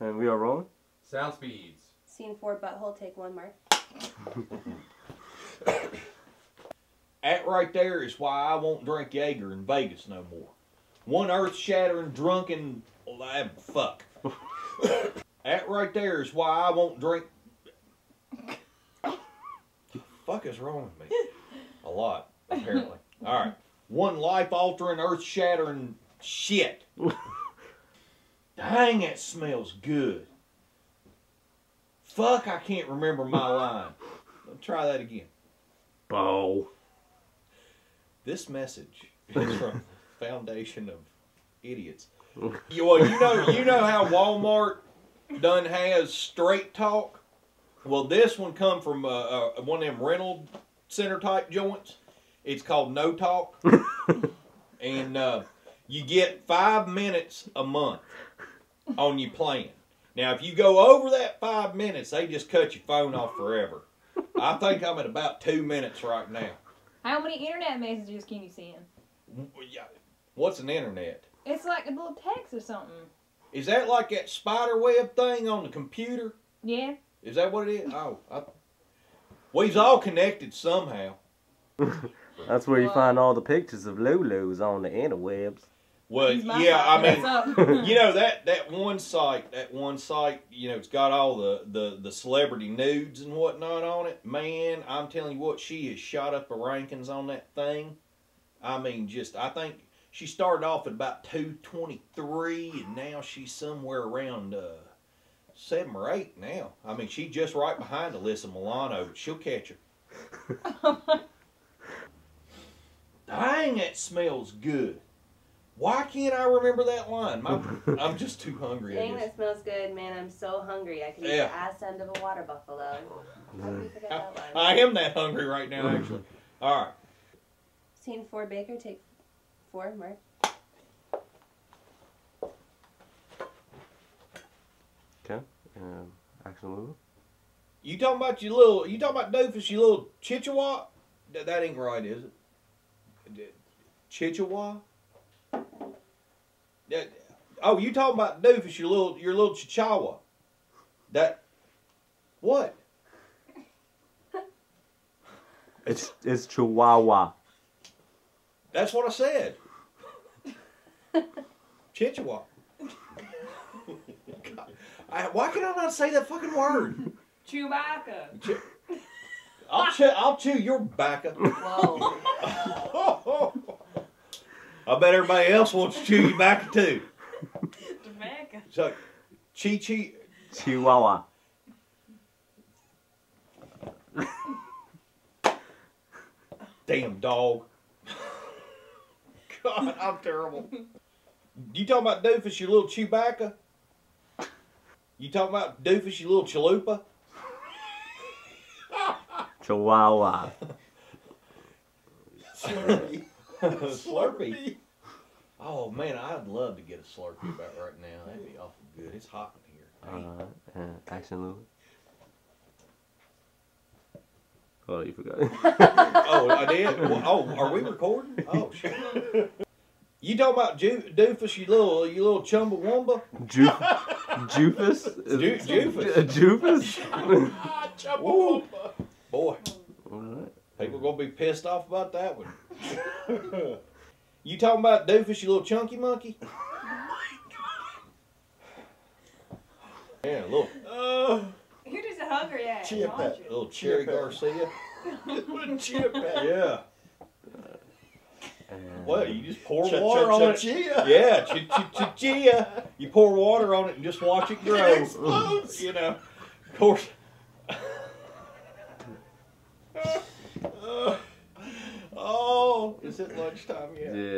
And we are rolling. Sound speeds. Scene 4, butthole, take 1, Mark. That right there is why I won't drink Jaeger in Vegas no more. One earth-shattering, drunken... fuck. That right there is why I won't drink... The fuck is wrong with me? A lot, apparently. Alright. One life-altering, earth-shattering shit. Dang, that smells good. Fuck, I can't remember my line. Let's try that again. Bo. This message is from Foundation of Idiots. You know how Walmart done has straight talk? Well, this one come from one of them rental center type joints. It's called No Talk. And you get 5 minutes a month on your plan. Now, if you go over that 5 minutes, they just cut your phone off forever. I think I'm at about 2 minutes right now. How many internet messages can you send? What's an internet? It's like a little text or something. Is that like that spider web thing on the computer? Yeah. Is that what it is? Oh, we's all connected somehow. That's where you find all the pictures of Lulus on the interwebs. Well, yeah, I mean, you know that one site, you know, it's got all the celebrity nudes and whatnot on it. Man, I'm telling you what, she has shot up the rankings on that thing. I mean, I think she started off at about 223, and now she's somewhere around 7 or 8 now. I mean, she's just right behind Alyssa Milano, but she'll catch her. Dang, that smells good. Why can't I remember that line? I'm just too hungry. Dang, that smells good, man. I'm so hungry. I can eat the ass end of a water buffalo. How did we forget that line? I am that hungry right now, actually. All right. Scene 4, Baker, take 4, Mark. Okay. Action movie. You talking about Doofus, you little Cheewawa? That ain't right, is it? Cheewawa? Oh, you talking about Doofus, your little Chihuahua? What? It's Chihuahua. That's what I said. Cheewawa. Why can I not say that fucking word? Chewbacca. I'll chew your bacca. Whoa. I bet everybody else wants to chew your bacca too. Tobacco. So, Chihuahua. Damn dog. God, I'm terrible. You talking about Doofus, your little Chewbacca? You talking about Doofus, your little chalupa? Chihuahua. Slurpee. Slurpee. Oh man, I'd love to get a Slurpee about right now. That'd be awful good. It's hot in here. Action movie. Oh, you forgot. Oh, I did? Oh, are we recording? Oh, shit. You talking about Doofus, you little Chumbawamba? Joofus? Joofus. Joofus? Chumbawamba. Boy, Alright. people are going to be pissed off about that one. You talking about Doofus, you little chunky monkey? Yeah, a little... You're just a hungry ass. Chip that. Little Cherry Garcia. Chip that. Yeah. What? You just pour water on it. Yeah, chia. You pour water on it and just watch it grow. It explodes. You know, of course. Oh, is it lunchtime yet? Yeah.